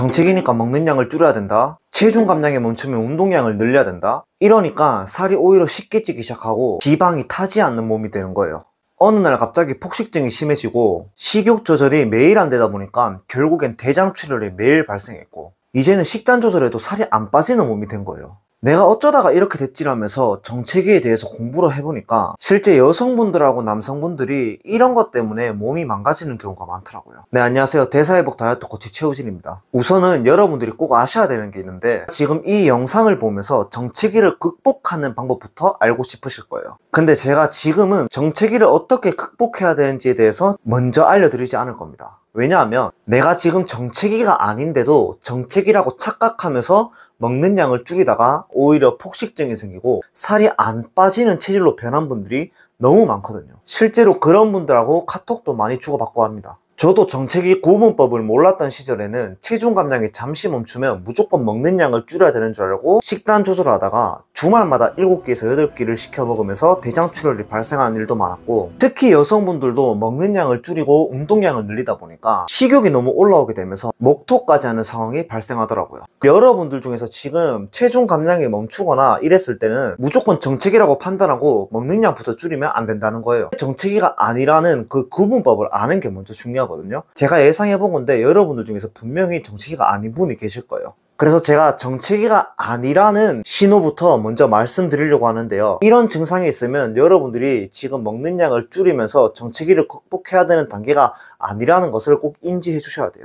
정책이니까 먹는 양을 줄여야 된다. 체중 감량에 멈추면 운동량을 늘려야 된다. 이러니까 살이 오히려 쉽게 찌기 시작하고 지방이 타지 않는 몸이 되는 거예요. 어느 날 갑자기 폭식증이 심해지고 식욕 조절이 매일 안 되다 보니까 결국엔 대장출혈이 매일 발생했고, 이제는 식단 조절해도 살이 안 빠지는 몸이 된 거예요. 내가 어쩌다가 이렇게 됐지라면서 정체기에 대해서 공부를 해보니까 실제 여성분들하고 남성분들이 이런 것 때문에 몸이 망가지는 경우가 많더라고요. 네, 안녕하세요. 대사회복 다이어트 코치 최우진입니다. 우선은 여러분들이 꼭 아셔야 되는 게 있는데, 지금 이 영상을 보면서 정체기를 극복하는 방법부터 알고 싶으실 거예요. 근데 제가 지금은 정체기를 어떻게 극복해야 되는지에 대해서 먼저 알려드리지 않을 겁니다. 왜냐하면 내가 지금 정체기가 아닌데도 정체기라고 착각하면서 먹는 양을 줄이다가 오히려 폭식증이 생기고 살이 안 빠지는 체질로 변한 분들이 너무 많거든요. 실제로 그런 분들하고 카톡도 많이 주고받고 합니다. 저도 정체기 구분법을 몰랐던 시절에는 체중 감량이 잠시 멈추면 무조건 먹는 양을 줄여야 되는 줄 알고 식단 조절하다가 주말마다 7끼에서 8끼를 시켜 먹으면서 대장출혈이 발생하는 일도 많았고, 특히 여성분들도 먹는 양을 줄이고 운동량을 늘리다 보니까 식욕이 너무 올라오게 되면서 목토까지 하는 상황이 발생하더라고요. 여러분들 중에서 지금 체중 감량이 멈추거나 이랬을 때는 무조건 정체기라고 판단하고 먹는 양부터 줄이면 안 된다는 거예요. 정체기가 아니라는 그 구분법을 아는 게 먼저 중요하거든요. 제가 예상해본 건데 여러분들 중에서 분명히 정체기가 아닌 분이 계실 거예요. 그래서 제가 정체기가 아니라는 신호부터 먼저 말씀드리려고 하는데요. 이런 증상이 있으면 여러분들이 지금 먹는 양을 줄이면서 정체기를 극복해야 되는 단계가 아니라는 것을 꼭 인지해 주셔야 돼요.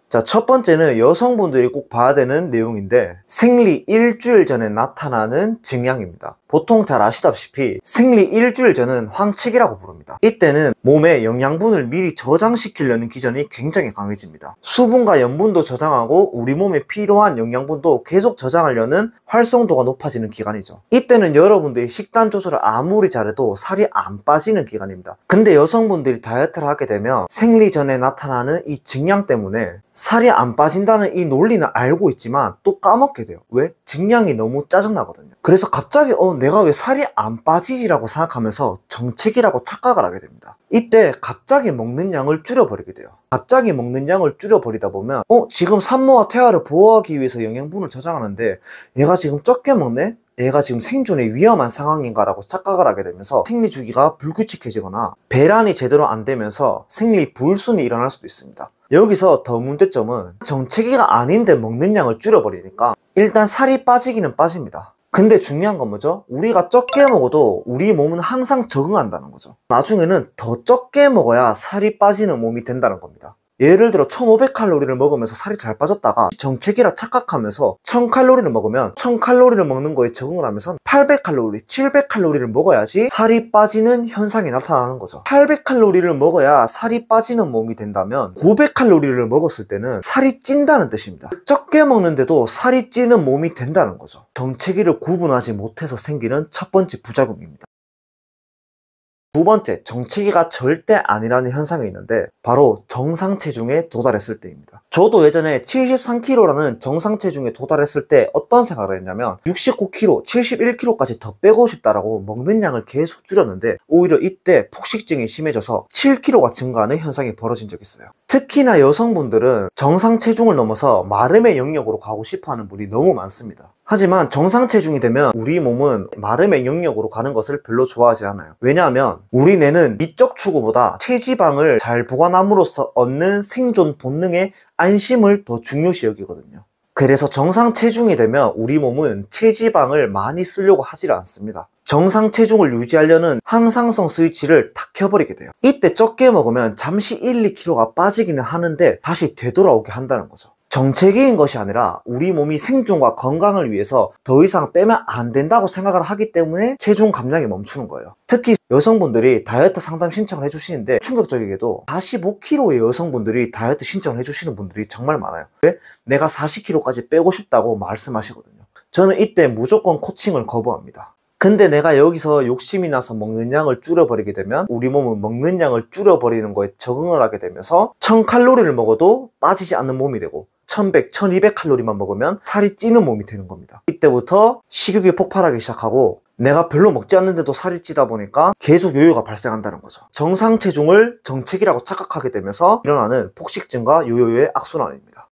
자, 첫 번째는 여성분들이 꼭 봐야 되는 내용인데, 생리 일주일 전에 나타나는 증량입니다. 보통 잘 아시다시피 생리 일주일 전은 황책이라고 부릅니다. 이때는 몸에 영양분을 미리 저장시키려는 기전이 굉장히 강해집니다. 수분과 염분도 저장하고 우리 몸에 필요한 영양분도 계속 저장하려는 활성도가 높아지는 기간이죠. 이때는 여러분들이 식단 조절을 아무리 잘해도 살이 안 빠지는 기간입니다. 근데 여성분들이 다이어트를 하게 되면 생리 전에 나타나는 이 증량 때문에 살이 안 빠진다는 이 논리는 알고 있지만 또 까먹게 돼요. 왜? 증량이 너무 짜증나거든요. 그래서 갑자기 내가 왜 살이 안 빠지지라고 생각하면서 정체기라고 착각을 하게 됩니다. 이때 갑자기 먹는 양을 줄여버리게 돼요. 갑자기 먹는 양을 줄여버리다 보면 지금 산모와 태아를 보호하기 위해서 영양분을 저장하는데 얘가 지금 적게 먹네? 얘가 지금 생존에 위험한 상황인가 라고 착각을 하게 되면서 생리 주기가 불규칙해지거나 배란이 제대로 안 되면서 생리 불순이 일어날 수도 있습니다. 여기서 더 문제점은 정체기가 아닌데 먹는 양을 줄여버리니까 일단 살이 빠지기는 빠집니다. 근데 중요한 건 뭐죠? 우리가 적게 먹어도 우리 몸은 항상 적응한다는 거죠. 나중에는 더 적게 먹어야 살이 빠지는 몸이 된다는 겁니다. 예를 들어 1500칼로리를 먹으면서 살이 잘 빠졌다가 정체기라 착각하면서 1000칼로리를 먹으면 1000칼로리를 먹는 거에 적응을 하면서 800칼로리, 700칼로리를 먹어야지 살이 빠지는 현상이 나타나는 거죠. 800칼로리를 먹어야 살이 빠지는 몸이 된다면 900칼로리를 먹었을 때는 살이 찐다는 뜻입니다. 적게 먹는데도 살이 찌는 몸이 된다는 거죠. 정체기를 구분하지 못해서 생기는 첫 번째 부작용입니다. 두 번째, 정체기가 절대 아니라는 현상이 있는데 바로 정상 체중에 도달했을 때입니다. 저도 예전에 73kg라는 정상 체중에 도달했을 때 어떤 생각을 했냐면 69kg, 71kg까지 더 빼고 싶다라고 먹는 양을 계속 줄였는데 오히려 이때 폭식증이 심해져서 7kg가 증가하는 현상이 벌어진 적이 있어요. 특히나 여성분들은 정상 체중을 넘어서 마름의 영역으로 가고 싶어하는 분이 너무 많습니다. 하지만 정상 체중이 되면 우리 몸은 마름의 영역으로 가는 것을 별로 좋아하지 않아요. 왜냐하면 우리 뇌는 미적 추구보다 체지방을 잘 보관함으로써 얻는 생존 본능의 안심을 더 중요시 여기거든요. 그래서 정상 체중이 되면 우리 몸은 체지방을 많이 쓰려고 하질 않습니다. 정상 체중을 유지하려는 항상성 스위치를 탁 켜버리게 돼요. 이때 적게 먹으면 잠시 1, 2kg가 빠지기는 하는데 다시 되돌아오게 한다는 거죠. 정체기인 것이 아니라 우리 몸이 생존과 건강을 위해서 더 이상 빼면 안 된다고 생각을 하기 때문에 체중 감량이 멈추는 거예요. 특히 여성분들이 다이어트 상담 신청을 해주시는데 충격적이게도 45kg의 여성분들이 다이어트 신청을 해주시는 분들이 정말 많아요. 왜? 내가 40kg까지 빼고 싶다고 말씀하시거든요. 저는 이때 무조건 코칭을 거부합니다. 근데 내가 여기서 욕심이 나서 먹는 양을 줄여버리게 되면 우리 몸은 먹는 양을 줄여버리는 거에 적응을 하게 되면서 1000칼로리를 먹어도 빠지지 않는 몸이 되고 1100, 1200칼로리만 먹으면 살이 찌는 몸이 되는 겁니다. 이때부터 식욕이 폭발하기 시작하고 내가 별로 먹지 않는데도 살이 찌다 보니까 계속 요요가 발생한다는 거죠. 정상 체중을 정체기라고 착각하게 되면서 일어나는 폭식증과 요요의 악순환입니다.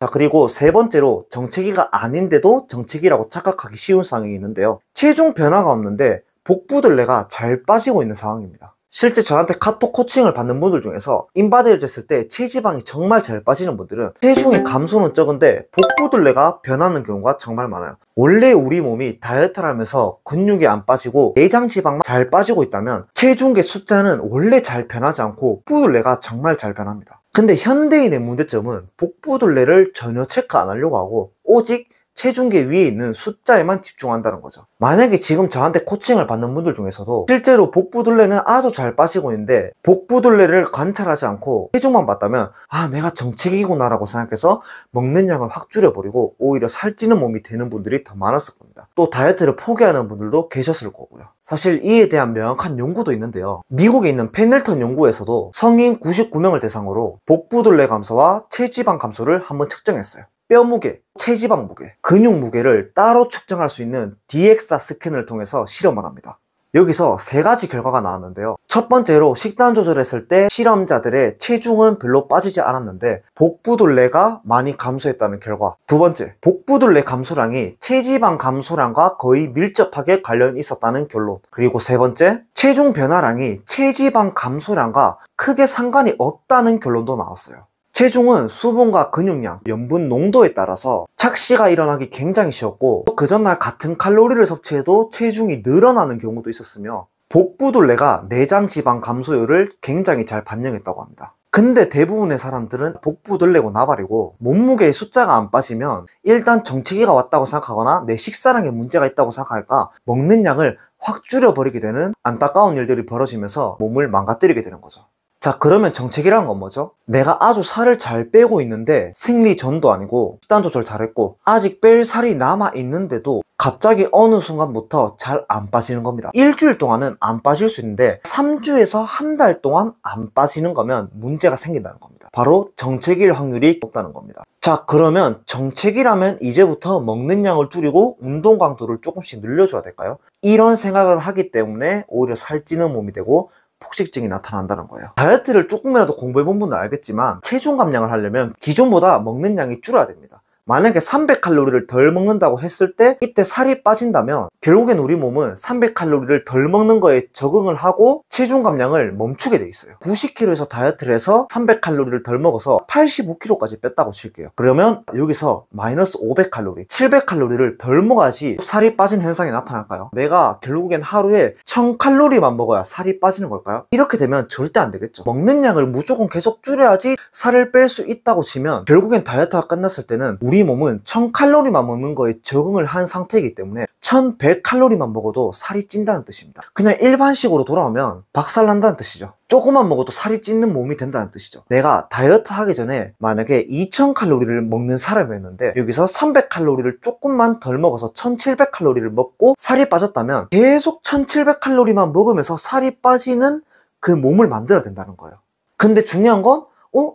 자, 그리고 세 번째로 정체기가 아닌데도 정체기라고 착각하기 쉬운 상황이 있는데요. 체중 변화가 없는데 복부둘레가 잘 빠지고 있는 상황입니다. 실제 저한테 카톡 코칭을 받는 분들 중에서 인바디를 쟀을 때 체지방이 정말 잘 빠지는 분들은 체중의 감소는 적은데 복부둘레가 변하는 경우가 정말 많아요. 원래 우리 몸이 다이어트를 하면서 근육이 안 빠지고 내장 지방만 잘 빠지고 있다면 체중계 숫자는 원래 잘 변하지 않고 복부둘레가 정말 잘 변합니다. 근데 현대인의 문제점은 복부둘레를 전혀 체크 안 하려고 하고 오직 체중계 위에 있는 숫자에만 집중한다는 거죠. 만약에 지금 저한테 코칭을 받는 분들 중에서도 실제로 복부둘레는 아주 잘 빠지고 있는데 복부둘레를 관찰하지 않고 체중만 봤다면 아, 내가 정체기구나 라고 생각해서 먹는 양을 확 줄여버리고 오히려 살찌는 몸이 되는 분들이 더 많았을 겁니다. 또 다이어트를 포기하는 분들도 계셨을 거고요. 사실 이에 대한 명확한 연구도 있는데요. 미국에 있는 페넬턴 연구에서도 성인 99명을 대상으로 복부둘레 감소와 체지방 감소를 한번 측정했어요. 뼈 무게, 체지방 무게, 근육 무게를 따로 측정할 수 있는 DXA 스캔을 통해서 실험을 합니다. 여기서 세 가지 결과가 나왔는데요. 첫 번째로 식단 조절했을 때 실험자들의 체중은 별로 빠지지 않았는데 복부둘레가 많이 감소했다는 결과. 두 번째, 복부둘레 감소량이 체지방 감소량과 거의 밀접하게 관련이 있었다는 결론. 그리고 세 번째, 체중 변화량이 체지방 감소량과 크게 상관이 없다는 결론도 나왔어요. 체중은 수분과 근육량, 염분 농도에 따라서 착시가 일어나기 굉장히 쉬웠고 그 전날 같은 칼로리를 섭취해도 체중이 늘어나는 경우도 있었으며 복부둘레가 내장 지방 감소율을 굉장히 잘 반영했다고 합니다. 근데 대부분의 사람들은 복부둘레고 나발이고 몸무게의 숫자가 안 빠지면 일단 정체기가 왔다고 생각하거나 내 식사량에 문제가 있다고 생각할까 먹는 양을 확 줄여버리게 되는 안타까운 일들이 벌어지면서 몸을 망가뜨리게 되는 거죠. 자, 그러면 정체기라는 건 뭐죠? 내가 아주 살을 잘 빼고 있는데 생리 전도 아니고 식단 조절 잘했고 아직 뺄 살이 남아 있는데도 갑자기 어느 순간부터 잘 안 빠지는 겁니다. 일주일 동안은 안 빠질 수 있는데 3주에서 한 달 동안 안 빠지는 거면 문제가 생긴다는 겁니다. 바로 정체기일 확률이 높다는 겁니다. 자, 그러면 정체기라면 이제부터 먹는 양을 줄이고 운동 강도를 조금씩 늘려줘야 될까요? 이런 생각을 하기 때문에 오히려 살찌는 몸이 되고 폭식증이 나타난다는 거예요. 다이어트를 조금이라도 공부해본 분은 알겠지만 체중 감량을 하려면 기존보다 먹는 양이 줄어야 됩니다. 만약에 300칼로리를 덜 먹는다고 했을 때 이때 살이 빠진다면 결국엔 우리 몸은 300칼로리를 덜 먹는 거에 적응을 하고 체중 감량을 멈추게 돼 있어요. 90kg에서 다이어트를 해서 300칼로리를 덜 먹어서 85kg까지 뺐다고 칠게요. 그러면 여기서 마이너스 500칼로리, 700칼로리를 덜 먹어야지 살이 빠진 현상이 나타날까요? 내가 결국엔 하루에 1000칼로리만 먹어야 살이 빠지는 걸까요? 이렇게 되면 절대 안 되겠죠. 먹는 양을 무조건 계속 줄여야지 살을 뺄 수 있다고 치면 결국엔 다이어트가 끝났을 때는 우리 몸은 1000칼로리만 먹는 거에 적응을 한 상태이기 때문에 1100칼로리만 먹어도 살이 찐다는 뜻입니다. 그냥 일반식으로 돌아오면 박살난다는 뜻이죠. 조금만 먹어도 살이 찌는 몸이 된다는 뜻이죠. 내가 다이어트 하기 전에 만약에 2000칼로리를 먹는 사람이었는데 여기서 300칼로리를 조금만 덜 먹어서 1700칼로리를 먹고 살이 빠졌다면 계속 1700칼로리만 먹으면서 살이 빠지는 그 몸을 만들어야 된다는 거예요. 근데 중요한 건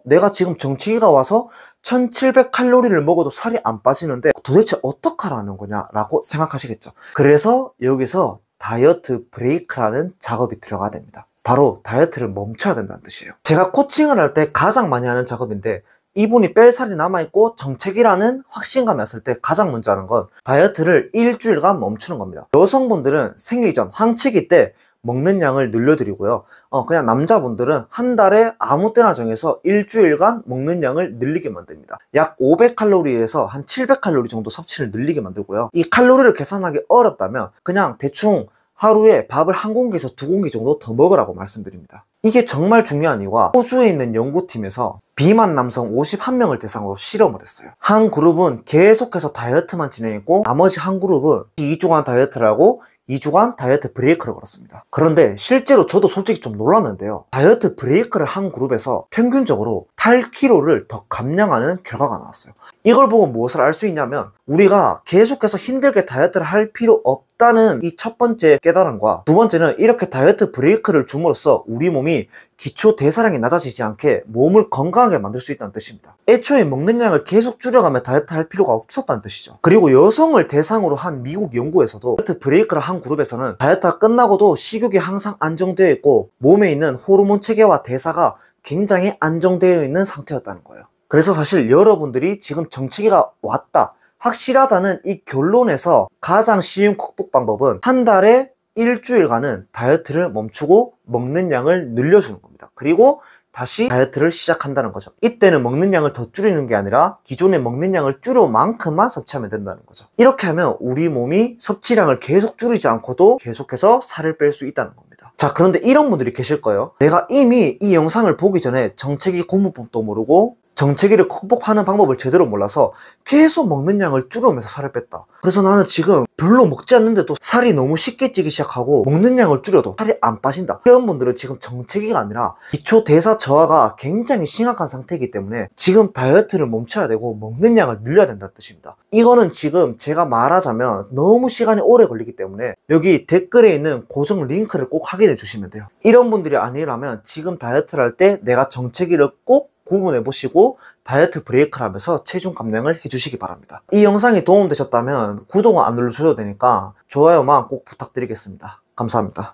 내가 지금 정체기가 와서 1700칼로리를 먹어도 살이 안 빠지는데 도대체 어떡하라는 거냐 라고 생각하시겠죠. 그래서 여기서 다이어트 브레이크라는 작업이 들어가야 됩니다. 바로 다이어트를 멈춰야 된다는 뜻이에요. 제가 코칭을 할 때 가장 많이 하는 작업인데 이분이 뺄 살이 남아있고 정체기라는 확신감이 왔을 때 가장 먼저 하는 건 다이어트를 일주일간 멈추는 겁니다. 여성분들은 생리 전 항체기 때 먹는 양을 늘려드리고요. 그냥 남자분들은 한 달에 아무 때나 정해서 일주일간 먹는 양을 늘리게 만듭니다. 약 500칼로리에서 한 700칼로리 정도 섭취를 늘리게 만들고요. 이 칼로리를 계산하기 어렵다면 그냥 대충 하루에 밥을 한 공기에서 두 공기 정도 더 먹으라고 말씀드립니다. 이게 정말 중요한 이유가 호주에 있는 연구팀에서 비만 남성 51명을 대상으로 실험을 했어요. 한 그룹은 계속해서 다이어트만 진행했고 나머지 한 그룹은 2주간 다이어트를 하고 2주간 다이어트 브레이크를 걸었습니다. 그런데 실제로 저도 솔직히 좀 놀랐는데요. 다이어트 브레이크를 한 그룹에서 평균적으로 8kg를 더 감량하는 결과가 나왔어요. 이걸 보고 무엇을 알 수 있냐면 우리가 계속해서 힘들게 다이어트를 할 필요 없다는 이 첫 번째 깨달음과 두 번째는 이렇게 다이어트 브레이크를 줌으로써 우리 몸이 기초 대사량이 낮아지지 않게 몸을 건강하게 만들 수 있다는 뜻입니다. 애초에 먹는 양을 계속 줄여가며 다이어트 할 필요가 없었다는 뜻이죠. 그리고 여성을 대상으로 한 미국 연구에서도 다이어트 브레이크를 한 그룹에서는 다이어트가 끝나고도 식욕이 항상 안정되어 있고 몸에 있는 호르몬 체계와 대사가 굉장히 안정되어 있는 상태였다는 거예요. 그래서 사실 여러분들이 지금 정체기가 왔다, 확실하다는 이 결론에서 가장 쉬운 극복 방법은 한 달에 일주일간은 다이어트를 멈추고 먹는 양을 늘려주는 겁니다. 그리고 다시 다이어트를 시작한다는 거죠. 이때는 먹는 양을 더 줄이는 게 아니라 기존에 먹는 양을 줄여 만큼만 섭취하면 된다는 거죠. 이렇게 하면 우리 몸이 섭취량을 계속 줄이지 않고도 계속해서 살을 뺄 수 있다는 겁니다. 자, 그런데 이런 분들이 계실 거예요. 내가 이미 이 영상을 보기 전에 정체기 고무법도 모르고 정체기를 극복하는 방법을 제대로 몰라서 계속 먹는 양을 줄여오면서 살을 뺐다. 그래서 나는 지금 별로 먹지 않는데도 살이 너무 쉽게 찌기 시작하고 먹는 양을 줄여도 살이 안 빠진다. 이런 분들은 지금 정체기가 아니라 기초 대사 저하가 굉장히 심각한 상태이기 때문에 지금 다이어트를 멈춰야 되고 먹는 양을 늘려야 된다는 뜻입니다. 이거는 지금 제가 말하자면 너무 시간이 오래 걸리기 때문에 여기 댓글에 있는 고정 링크를 꼭 확인해 주시면 돼요. 이런 분들이 아니라면 지금 다이어트를 할 때 내가 정체기를 꼭 구분해 보시고 다이어트 브레이크를 하면서 체중 감량을 해주시기 바랍니다. 이 영상이 도움되셨다면 구독은 안 눌러주셔도 되니까 좋아요만 꼭 부탁드리겠습니다. 감사합니다.